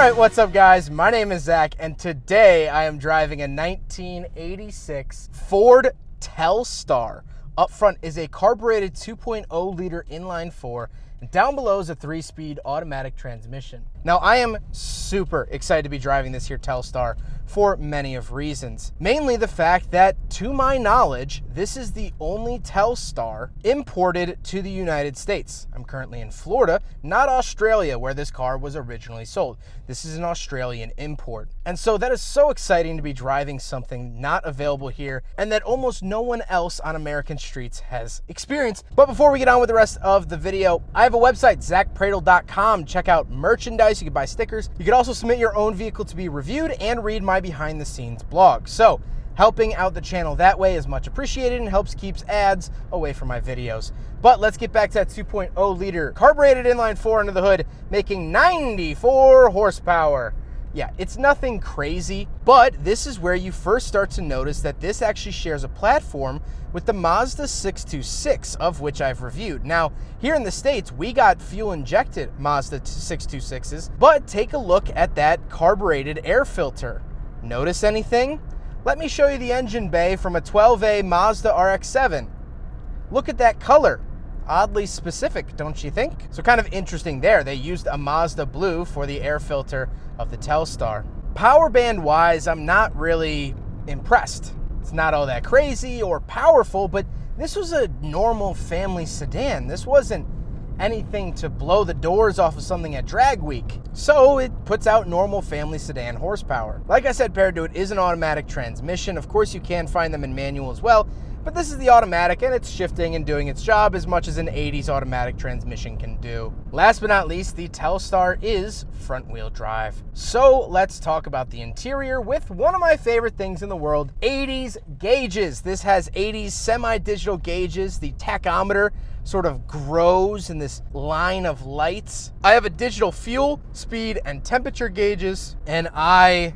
Alright, what's up guys? My name is Zach, and today I am driving a 1986 Ford Telstar. Up front is a carbureted 2.0 liter inline 4, and down below is a 3-speed automatic transmission. Now I am super excited to be driving this here Telstar for many of reasons. Mainly the fact that, to my knowledge, this is the only Telstar imported to the United States. I'm currently in Florida, not Australia, where this car was originally sold. This is an Australian import. And so that is so exciting to be driving something not available here and that almost no one else on American streets has experienced. But before we get on with the rest of the video, I have a website, zackpradel.com. Check out merchandise. You can buy stickers. You can also submit your own vehicle to be reviewed and read my behind the scenes blog. So helping out the channel that way is much appreciated and helps keeps ads away from my videos. But let's get back to that 2.0 liter carbureted inline 4 under the hood, making 94 horsepower. Yeah, it's nothing crazy, but this is where you first start to notice that this actually shares a platform with the Mazda 626, of which I've reviewed. Now, here in the States, we got fuel-injected Mazda 626s, but take a look at that carbureted air filter. Notice anything? Let me show you the engine bay from a 12A Mazda RX-7. Look at that color. Oddly specific, don't you think? So kind of interesting there. They used a Mazda blue for the air filter of the Telstar. Power band wise, I'm not really impressed. It's not all that crazy or powerful, but this was a normal family sedan. This wasn't anything to blow the doors off of something at drag week. So it puts out normal family sedan horsepower. Like I said, paired to it is an automatic transmission. Of course, you can find them in manual as well, but this is the automatic and it's shifting and doing its job as much as an 80s automatic transmission can do. Last but not least, the Telstar is front wheel drive. So let's talk about the interior with one of my favorite things in the world, 80s gauges. This has 80s semi-digital gauges. The tachometer sort of grows in this line of lights. I have a digital fuel, speed, and temperature gauges, and I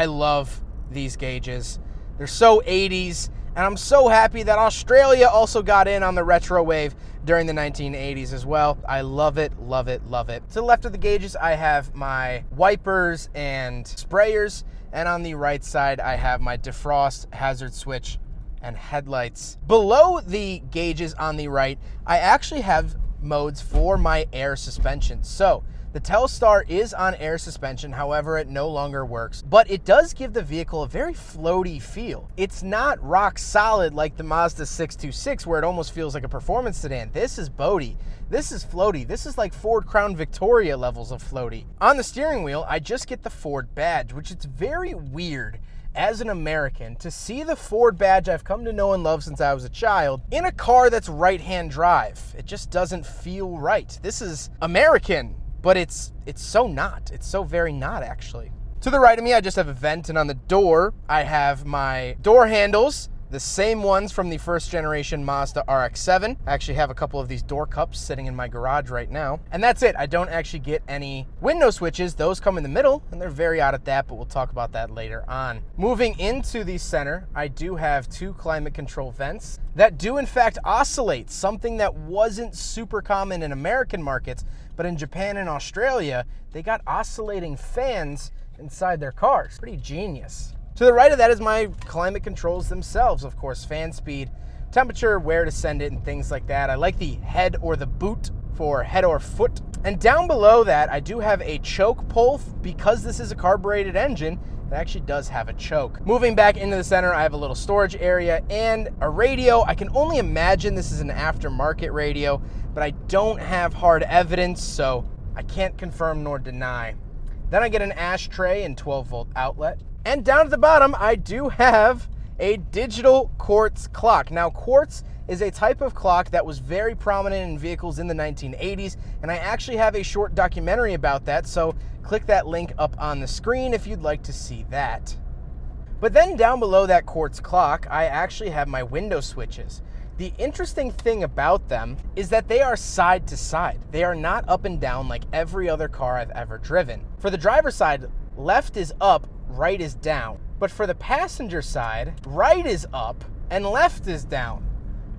love these gauges. They're so 80s. And I'm so happy that Australia also got in on the retro wave during the 1980s as well. I love it, love it, love it. To the left of the gauges, I have my wipers and sprayers. And on the right side, I have my defrost, hazard switch, and headlights. Below the gauges on the right, I actually have modes for my air suspension. So the Telstar is on air suspension, however, it no longer works, but it does give the vehicle a very floaty feel. It's not rock solid like the Mazda 626, where it almost feels like a performance sedan. This is boaty. This is floaty. This is like Ford Crown Victoria levels of floaty. On the steering wheel, I just get the Ford badge, which is very weird as an American to see the Ford badge I've come to know and love since I was a child in a car that's right-hand drive. It just doesn't feel right. This is American, but it's so not. It's so very not, actually. To the right of me, I just have a vent, and on the door, I have my door handles, the same ones from the first generation Mazda RX-7. I actually have a couple of these door cups sitting in my garage right now. And that's it. I don't actually get any window switches. Those come in the middle, and they're very odd at that, but we'll talk about that later on. Moving into the center, I do have 2 climate control vents that do in fact oscillate, something that wasn't super common in American markets, but in Japan and Australia, they got oscillating fans inside their cars. Pretty genius. To the right of that is my climate controls themselves, of course, fan speed, temperature, where to send it, and things like that. I like the head or the boot for head or foot. And down below that, I do have a choke pull. Because this is a carbureted engine, it actually does have a choke. Moving back into the center, I have a little storage area and a radio. I can only imagine this is an aftermarket radio, but I don't have hard evidence, so I can't confirm nor deny. Then I get an ashtray and 12-volt outlet. And down at the bottom, I do have a digital quartz clock. Now, quartz is a type of clock that was very prominent in vehicles in the 1980s, and I actually have a short documentary about that, so click that link up on the screen if you'd like to see that. But then down below that quartz clock, I actually have my window switches. The interesting thing about them is that they are side to side. They are not up and down like every other car I've ever driven. For the driver's side, left is up, right is down. But for the passenger side, right is up and left is down.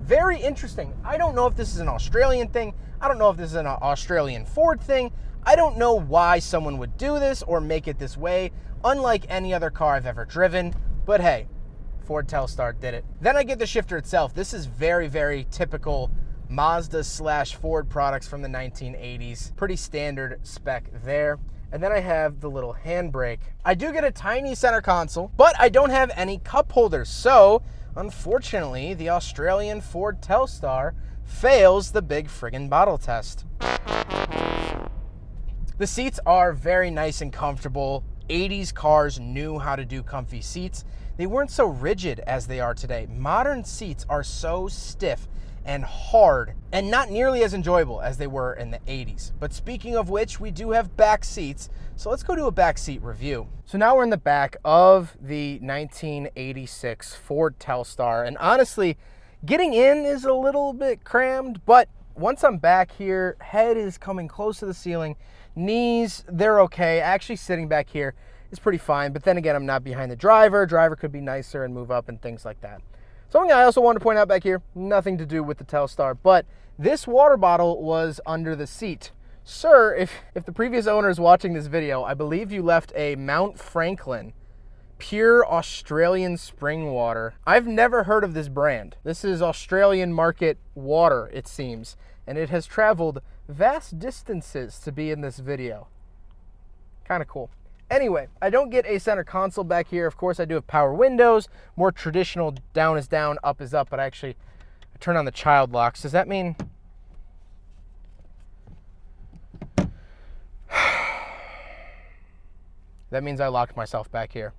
Very interesting. I don't know if this is an Australian thing. I don't know if this is an Australian Ford thing. I don't know why someone would do this or make it this way, unlike any other car I've ever driven, but hey, Ford Telstar did it. Then I get the shifter itself. This is very, very typical Mazda/Ford products from the 1980s. Pretty standard spec there. And then I have the little handbrake. I do get a tiny center console, but I don't have any cup holders. So, unfortunately, the Australian Ford Telstar fails the big friggin' bottle test. The seats are very nice and comfortable. 80s cars knew how to do comfy seats. They weren't so rigid as they are today. Modern seats are so stiff and hard and not nearly as enjoyable as they were in the 80s. But speaking of which, we do have back seats. So let's go do a back seat review. So now we're in the back of the 1986 Ford Telstar. And honestly, getting in is a little bit crammed, but once I'm back here, head is coming close to the ceiling. Knees, they're okay. Actually sitting back here is pretty fine. But then again, I'm not behind the driver. Driver could be nicer and move up and things like that. Something I also wanted to point out back here, nothing to do with the Telstar, but this water bottle was under the seat. Sir, if the previous owner is watching this video, I believe you left a Mount Franklin pure Australian spring water. I've never heard of this brand. This is Australian market water, it seems, and it has traveled vast distances to be in this video. Kind of cool. Anyway, I don't get a center console back here. Of course, I do have power windows, more traditional down is down, up is up, but I turn on the child locks. Does that mean... That means I locked myself back here.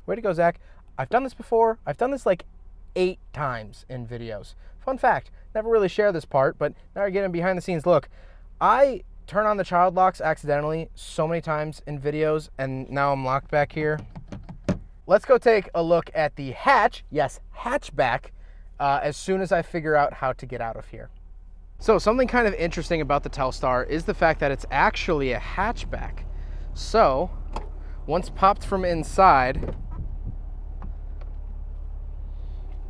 Way to go, Zach. I've done this before. I've done this like 8 times in videos. Fun fact, never really share this part, but now you're getting behind the scenes look. I turn on the child locks accidentally so many times in videos, and now I'm locked back here. Let's go take a look at the hatch, yes, hatchback, as soon as I figure out how to get out of here. So something kind of interesting about the Telstar is the fact that it's actually a hatchback. So once popped from inside,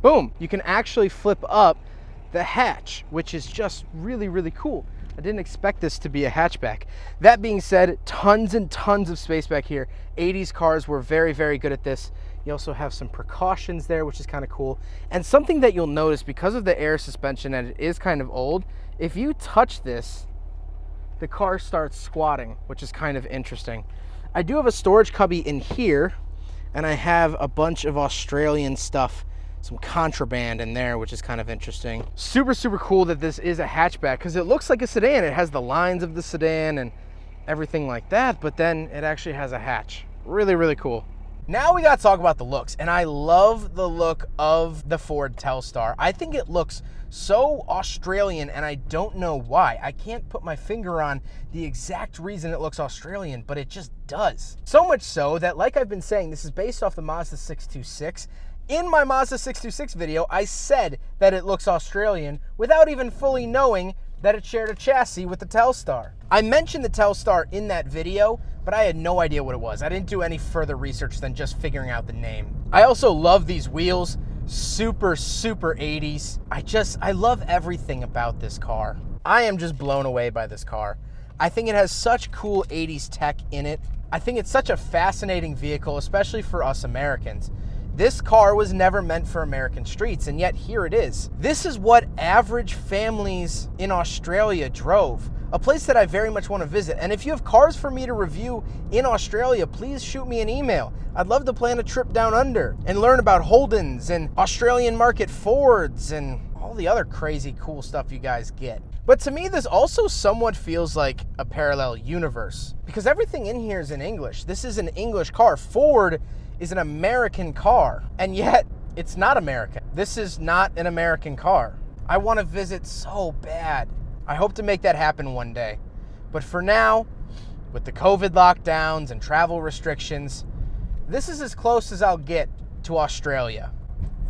boom, you can actually flip up the hatch, which is just really, really cool. I didn't expect this to be a hatchback. That being said, tons and tons of space back here. 80s cars were very, very good at this. You also have some precautions there, which is kind of cool. And something that you'll notice because of the air suspension, and it is kind of old, if you touch this, the car starts squatting, which is kind of interesting. I do have a storage cubby in here, and I have a bunch of Australian stuff, some contraband in there, which is kind of interesting. Super, super cool that this is a hatchback because it looks like a sedan. It has the lines of the sedan and everything like that, but then it actually has a hatch. Really, really cool. Now we got to talk about the looks, and I love the look of the Ford Telstar. I think it looks so Australian, and I don't know why. I can't put my finger on the exact reason it looks Australian, but it just does. So much so that, like I've been saying, this is based off the Mazda 626. In my Mazda 626 video, I said that it looks Australian without even fully knowing that it shared a chassis with the Telstar. I mentioned the Telstar in that video, but I had no idea what it was. I didn't do any further research than just figuring out the name. I also love these wheels. Super, super 80s. I love everything about this car. I am just blown away by this car. I think it has such cool 80s tech in it. I think it's such a fascinating vehicle, especially for us Americans. This car was never meant for American streets, and yet here it is. This is what average families in Australia drove, a place that I very much want to visit. And if you have cars for me to review in Australia, please shoot me an email. I'd love to plan a trip down under and learn about Holdens and Australian market Fords and all the other crazy cool stuff you guys get. But to me, this also somewhat feels like a parallel universe because everything in here is in English. This is an English car. Ford is an American car, and yet it's not American. This is not an American car. I want to visit so bad. I hope to make that happen one day. But for now, with the COVID lockdowns and travel restrictions, this is as close as I'll get to Australia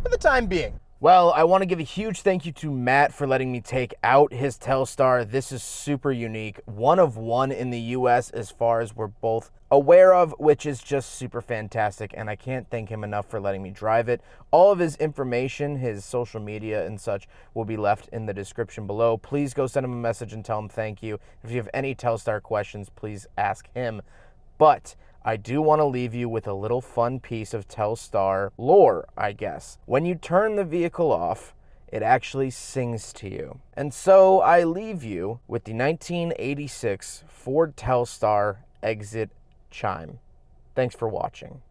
for the time being. Well, I want to give a huge thank you to Matt for letting me take out his Telstar. This is super unique. One of one in the US as far as we're both aware of, which is just super fantastic, and I can't thank him enough for letting me drive it. All of his information, his social media and such, will be left in the description below. Please go send him a message and tell him thank you. If you have any Telstar questions, please ask him. But I do want to leave you with a little fun piece of Telstar lore, I guess. When you turn the vehicle off, it actually sings to you. And so I leave you with the 1986 Ford Telstar exit chime. Thanks for watching.